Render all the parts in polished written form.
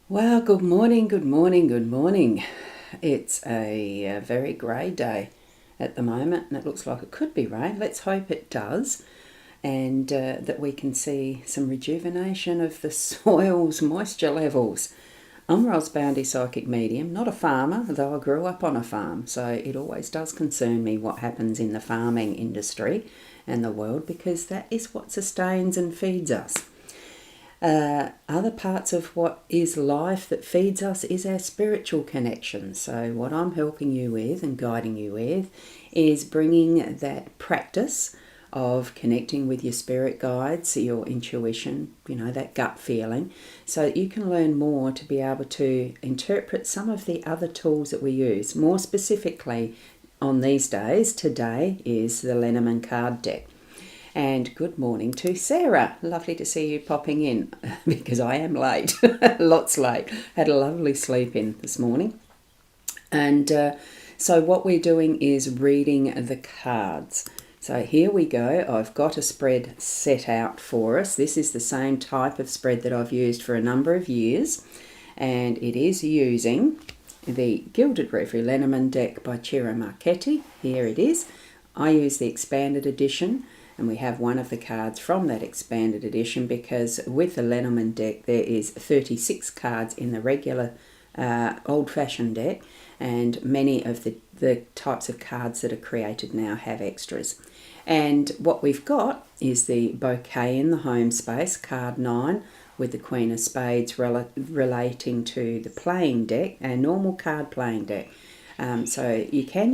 Well, good morning, good morning, good morning. It's a very grey day at the moment, and it looks like it could be rain. Let's hope it does, and that we can see some rejuvenation of the soil's moisture levels. I'm a rosboundy psychic medium, not a farmer, though I grew up on a farm, so it always does concern me what happens in the farming industry and the world, because that is what sustains and feeds us. Other parts of what is life that feeds us is our spiritual connection. So, what I'm helping you with and guiding you with is bringing that practice of connecting with your spirit guides, your intuition, that gut feeling, so that you can learn more to be able to interpret some of the other tools that we use. More specifically, on these days, today is the Lenormand card deck. And good morning to Sarah. Lovely to see you popping in because I am late, lots late. Had a lovely sleep in this morning. And so what we're doing is reading the cards. So here we go. I've got a spread set out for us. This is the same type of spread that I've used for a number of years. And it is using the Gilded Reverie Lenormand deck by Ciro Marchetti. Here it is. I use the expanded edition. And we have one of the cards from that expanded edition, because with the Lenormand deck there is 36 cards in the regular old-fashioned deck, and many of the types of cards that are created now have extras. And what we've got is the bouquet in the home space, card 9, with the Queen of Spades relating to the playing deck, a normal card playing deck. So you can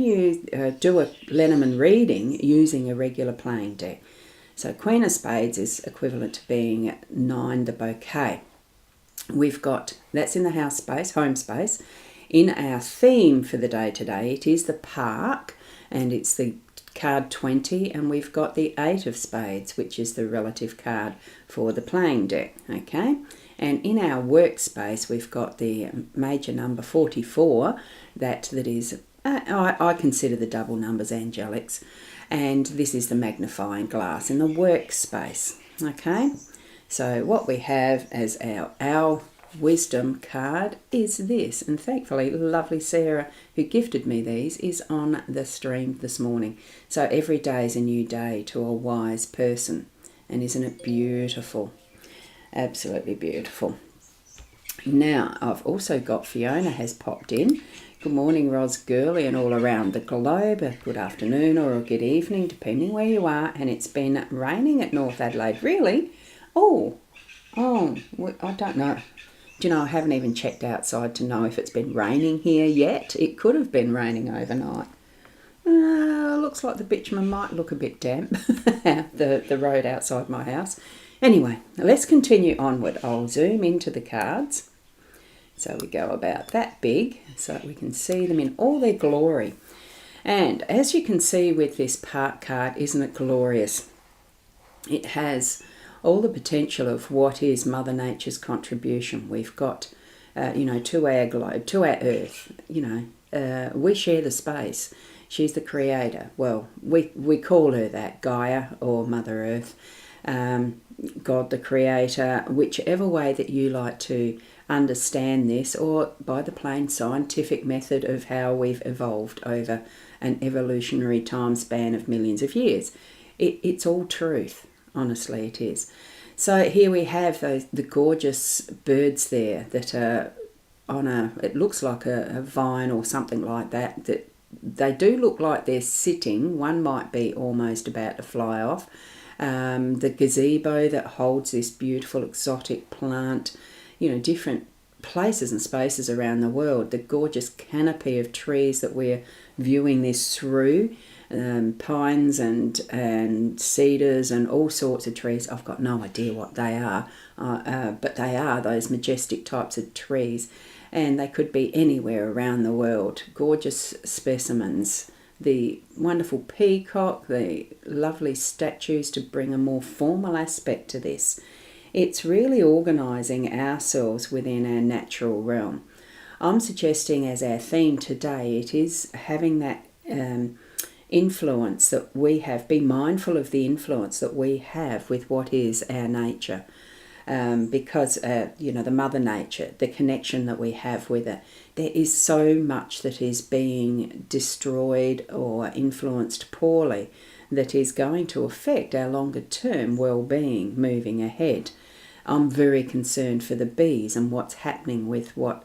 do a Lenormand reading using a regular playing deck. So Queen of Spades is equivalent to being 9, the bouquet. We've got, that's in the house space, home space. In our theme for the day today, it is the park, and it's the card 20, and we've got the 8 of Spades, which is the relative card for the playing deck, okay? And in our workspace, we've got the major number 44, that is, I consider the double numbers angelics, and this is the magnifying glass in the workspace, okay? So what we have as our wisdom card is this, and thankfully lovely Sarah, who gifted me these, is on the stream this morning. So every day is a new day to a wise person, and isn't it beautiful? Absolutely beautiful. Now, I've also got Fiona has popped in. Good morning, Ros Girly, and all around the globe. A good afternoon or a good evening, depending where you are. And it's been raining at North Adelaide. Really? Oh, I don't know. Do you know, I haven't even checked outside to know if it's been raining here yet. It could have been raining overnight. Looks like the bitumen might look a bit damp, the road outside my house. Anyway, let's continue onward. I'll zoom into the cards. So we go about that big so that we can see them in all their glory. And as you can see with this park card, isn't it glorious? It has all the potential of what is Mother Nature's contribution. We've got, to our globe, to our earth, we share the space. She's the creator. Well, we call her that, Gaia or Mother Earth, God the creator, whichever way that you like to understand this, or by the plain scientific method of how we've evolved over an evolutionary time span of millions of years. It's all truth, honestly it is. So here we have the gorgeous birds there that are on it looks like a vine or something like that, that they do look like they're sitting. One might be almost about to fly off. The gazebo that holds this beautiful exotic plant, different places and spaces around the world, the gorgeous canopy of trees that we're viewing this through, pines and cedars and all sorts of trees. I've got no idea what they are, but they are those majestic types of trees, and they could be anywhere around the world. Gorgeous specimens. The wonderful peacock, the lovely statues to bring a more formal aspect to this. It's really organising ourselves within our natural realm. I'm suggesting as our theme today, it is having that influence that we have. Be mindful of the influence that we have with what is our nature. because, the Mother Nature, the connection that we have with it. There is so much that is being destroyed or influenced poorly that is going to affect our longer term well-being moving ahead. I'm very concerned for the bees and what's happening with what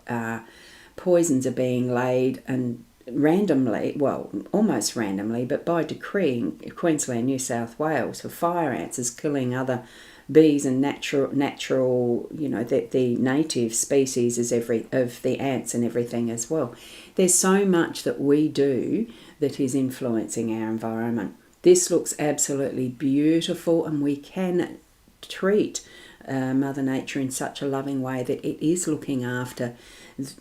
poisons are being laid and randomly, well, almost randomly, but by decree in Queensland, New South Wales, for fire ants is killing other bees and natural, the native species of the ants and everything as well. There's so much that we do that is influencing our environment. This looks absolutely beautiful, and we can treat Mother Nature in such a loving way that it is looking after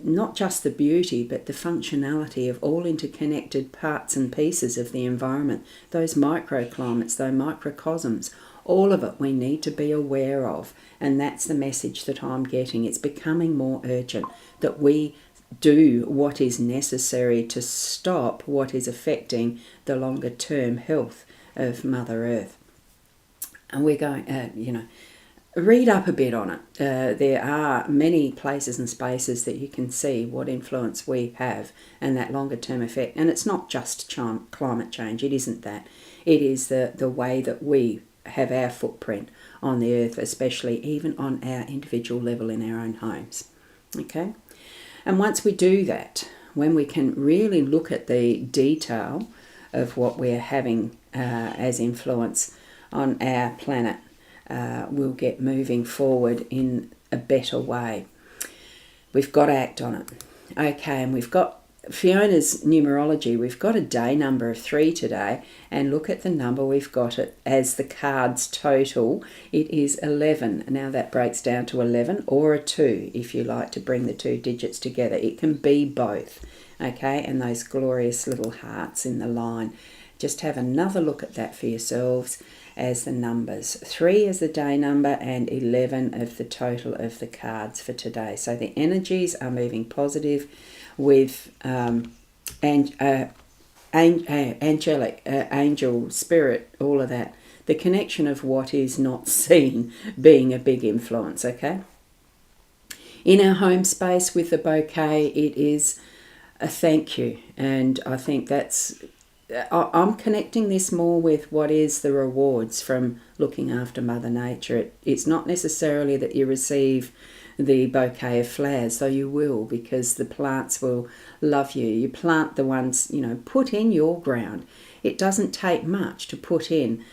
not just the beauty but the functionality of all interconnected parts and pieces of the environment, those microclimates, those microcosms, all of it we need to be aware of. And that's the message that I'm getting. It's becoming more urgent that we do what is necessary to stop what is affecting the longer term health of Mother Earth. And we're going, read up a bit on it. There are many places and spaces that you can see what influence we have and that longer term effect. And it's not just climate change. It isn't that. It is the way that we have our footprint on the earth, especially even on our individual level in our own homes. Okay? And once we do that, when we can really look at the detail of what we're having as influence on our planet, we'll get moving forward in a better way. We've got to act on it. Okay, and we've got Fiona's numerology. We've got a day number of 3 today, and look at the number we've got it as the card's total. It is 11. Now that breaks down to 11 or a 2 if you like to bring the 2 digits together. It can be both. Okay, and those glorious little hearts in the line. Just have another look at that for yourselves as the numbers. 3 is the day number and 11 of the total of the cards for today. So the energies are moving positive with angelic, angel, spirit, all of that. The connection of what is not seen being a big influence, okay? In our home space with the bouquet, it is a thank you. And I think I'm connecting this more with what is the rewards from looking after Mother Nature. It's not necessarily that you receive the bouquet of flowers, though you will, because the plants will love you. You plant the ones, put in your ground. It doesn't take much to put in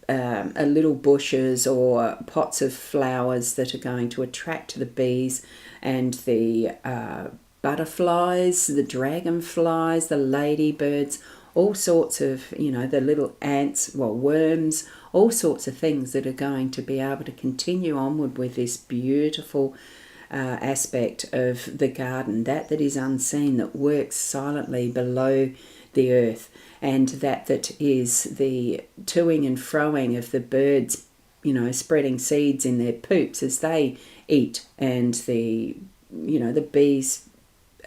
a little bushes or pots of flowers that are going to attract the bees and the butterflies, the dragonflies, the ladybirds, all sorts of, the little ants, worms, all sorts of things that are going to be able to continue onward with this beautiful aspect of the garden, that is unseen, that works silently below the earth, and that is the toing and froing of the birds, spreading seeds in their poops as they eat, and the bees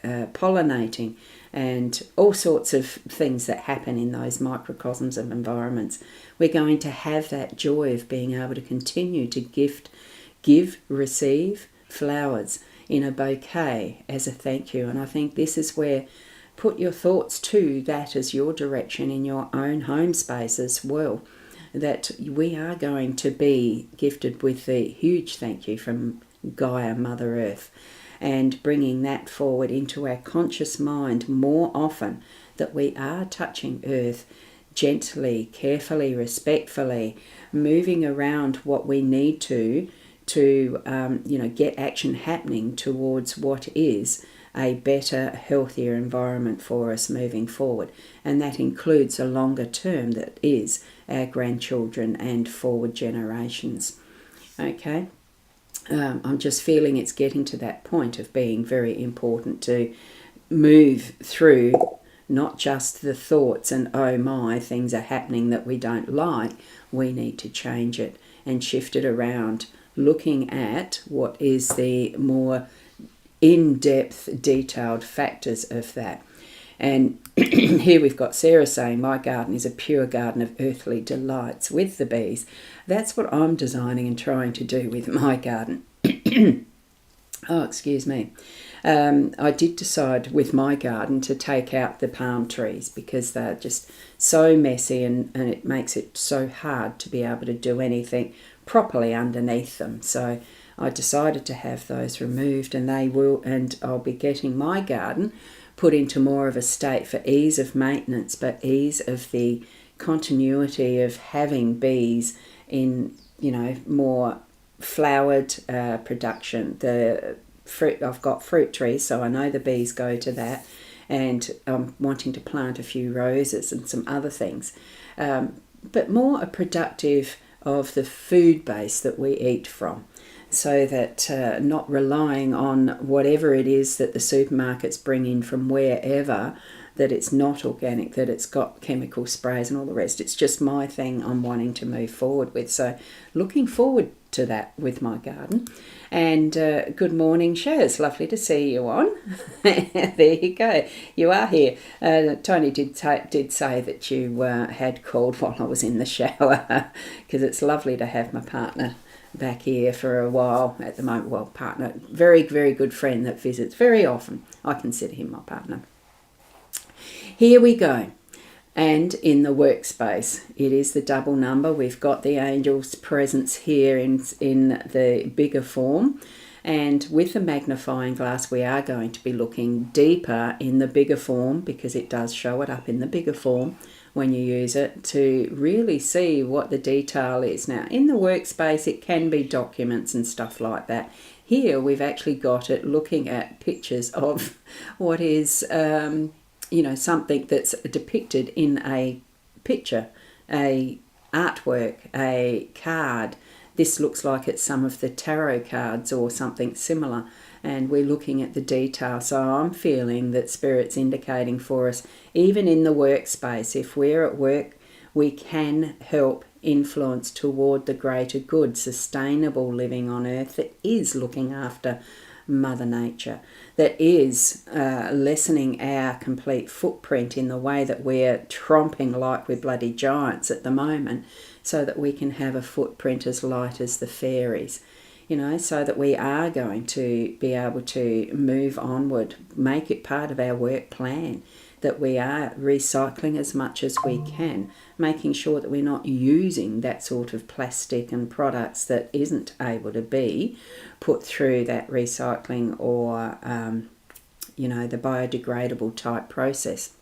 pollinating, and all sorts of things that happen in those microcosms of environments. We're going to have that joy of being able to continue to give, receive flowers in a bouquet as a thank you. And I think this is where put your thoughts to that as your direction in your own home space as well, that we are going to be gifted with the huge thank you from Gaia, Mother Earth, and bringing that forward into our conscious mind more often, that we are touching Earth gently, carefully, respectfully, moving around what we need to get action happening towards what is a better, healthier environment for us moving forward. And that includes a longer term that is our grandchildren and forward generations. Okay? I'm just feeling it's getting to that point of being very important to move through not just the thoughts and, oh my, things are happening that we don't like. We need to change it and shift it around, looking at what is the more in-depth, detailed factors of that. And here we've got Sarah saying, my garden is a pure garden of earthly delights with the bees. That's what I'm designing and trying to do with my garden. Oh, excuse me. I did decide with my garden to take out the palm trees because they're just so messy, and it makes it so hard to be able to do anything properly underneath them. So I decided to have those removed, and I'll be getting my garden put into more of a state for ease of maintenance, but ease of the continuity of having bees in, more flowered production. The fruit, I've got fruit trees, so I know the bees go to that, and I'm wanting to plant a few roses and some other things, but more a productive of the food base that we eat from, so that not relying on whatever it is that the supermarkets bring in from wherever, that it's not organic, that it's got chemical sprays and all the rest. It's just my thing I'm wanting to move forward with. So looking forward to that with my garden. And good morning, Shaz. Lovely to see you on. There you go. You are here. Tony did say that you had called while I was in the shower, because it's lovely to have my partner back here for a while at the moment. Well, partner, very, very good friend that visits very often. I consider him my partner. Here we go. And in the workspace, it is the double number. We've got the angel's presence here in the bigger form. And with the magnifying glass, we are going to be looking deeper in the bigger form, because it does show it up in the bigger form when you use it, to really see what the detail is. Now, in the workspace, it can be documents and stuff like that. Here, we've actually got it looking at pictures of what is something that's depicted in a picture, a artwork, a card. This looks like it's some of the tarot cards or something similar, and we're looking at the detail. So I'm feeling that Spirit's indicating for us, even in the workspace, if we're at work, we can help influence toward the greater good, sustainable living on earth that is looking after Mother Nature, that is lessening our complete footprint in the way that we're tromping like we're bloody giants at the moment, so that we can have a footprint as light as the fairies, so that we are going to be able to move onward, make it part of our work plan, that we are recycling as much as we can, making sure that we're not using that sort of plastic and products that isn't able to be put through that recycling or, the biodegradable type process.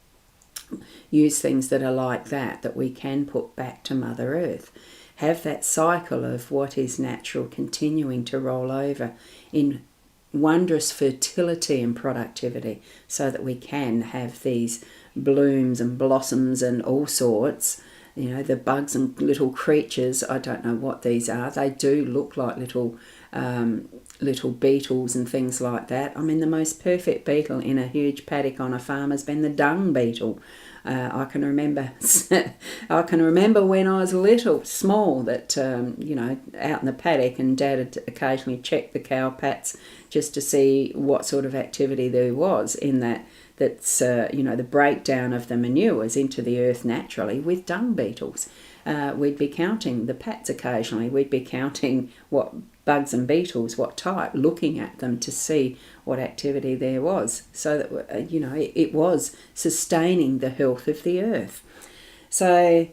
Use things that are like that we can put back to Mother Earth. Have that cycle of what is natural continuing to roll over in wondrous fertility and productivity, so that we can have these blooms and blossoms and all sorts. The bugs and little creatures, I don't know what these are. They do look like little beetles and things like that. I mean, the most perfect beetle in a huge paddock on a farm has been the dung beetle. I can remember when I was small, that out in the paddock, and Dad had occasionally checked the cow pats just to see what sort of activity there was in that. That's the breakdown of the manures into the earth naturally with dung beetles. We'd be counting the pats occasionally. We'd be counting what bugs and beetles, what type, looking at them to see what activity there was, so that it was sustaining the health of the earth. So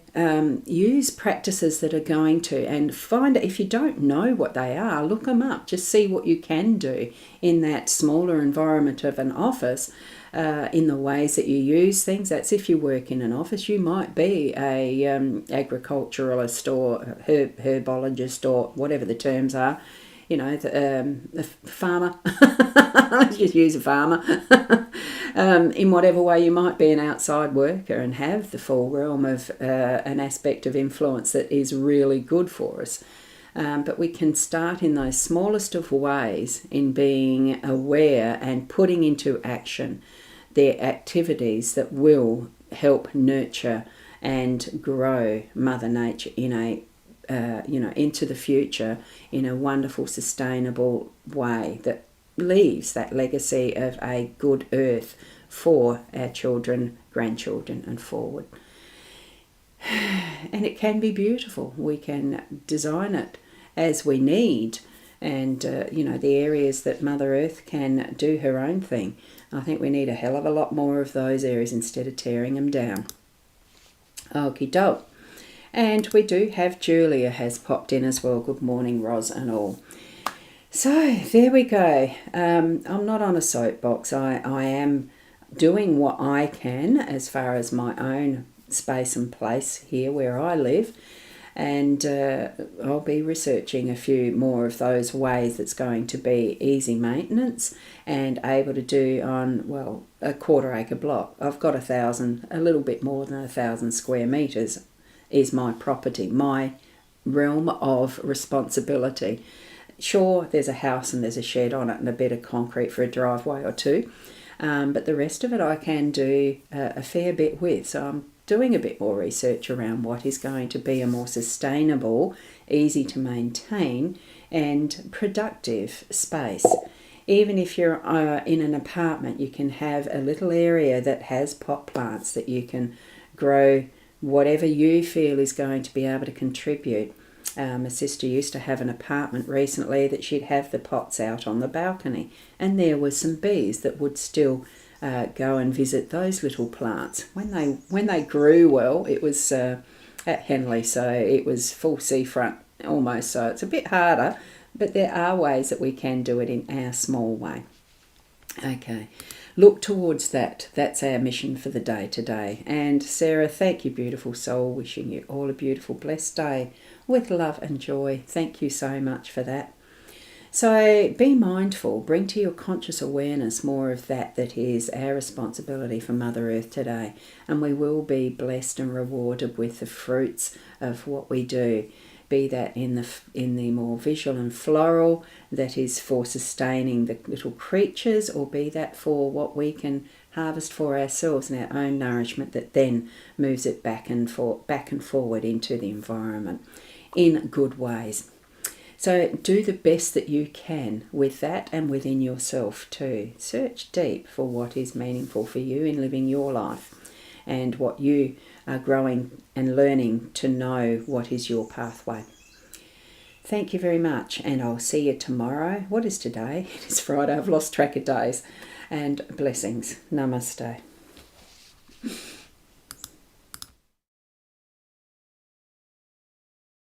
use practices that are going to, and find, if you don't know what they are, look them up. Just see what you can do in that smaller environment of an office, in the ways that you use things. That's if you work in an office. You might be a agriculturalist or herbologist or whatever the terms are. The farmer. Let's just use a farmer. In whatever way you might be an outside worker and have the full realm of an aspect of influence that is really good for us. But we can start in those smallest of ways in being aware and putting into action the activities that will help nurture and grow Mother Nature in a into the future in a wonderful, sustainable way that leaves that legacy of a good earth for our children, grandchildren and forward. And it can be beautiful. We can design it as we need, and the areas that Mother Earth can do her own thing. I think we need a hell of a lot more of those areas instead of tearing them down. Okie doke. And we do have Julia has popped in as well. Good morning, Ros and all. So there we go. I'm not on a soapbox. I am doing what I can as far as my own space and place here where I live. And I'll be researching a few more of those ways that's going to be easy maintenance and able to do on, well, a 1/4 acre block. I've got a little bit more than 1,000 square metres is my property, my realm of responsibility. Sure, there's a house and there's a shed on it and a bit of concrete for a driveway or two, but the rest of it I can do a fair bit with. So I'm doing a bit more research around what is going to be a more sustainable, easy to maintain and productive space. Even if you're in an apartment, you can have a little area that has pot plants that you can grow whatever you feel is going to be able to contribute. My sister used to have an apartment recently that she'd have the pots out on the balcony, and there were some bees that would still go and visit those little plants. When they grew well, it was at Henley, so it was full seafront almost, so it's a bit harder, but there are ways that we can do it in our small way. Okay, look towards that. That's our mission for the day today. And Sarah, thank you, beautiful soul. Wishing you all a beautiful, blessed day with love and joy. Thank you so much for that. So be mindful, bring to your conscious awareness more of that is our responsibility for Mother Earth today, and we will be blessed and rewarded with the fruits of what we do, be that in the more visual and floral that is for sustaining the little creatures, or be that for what we can harvest for ourselves and our own nourishment that then moves it back and forward into the environment in good ways. So do the best that you can with that and within yourself too. Search deep for what is meaningful for you in living your life and what you are growing and learning to know what is your pathway. Thank you very much, and I'll see you tomorrow. What is today? It is Friday. I've lost track of days. And blessings. Namaste.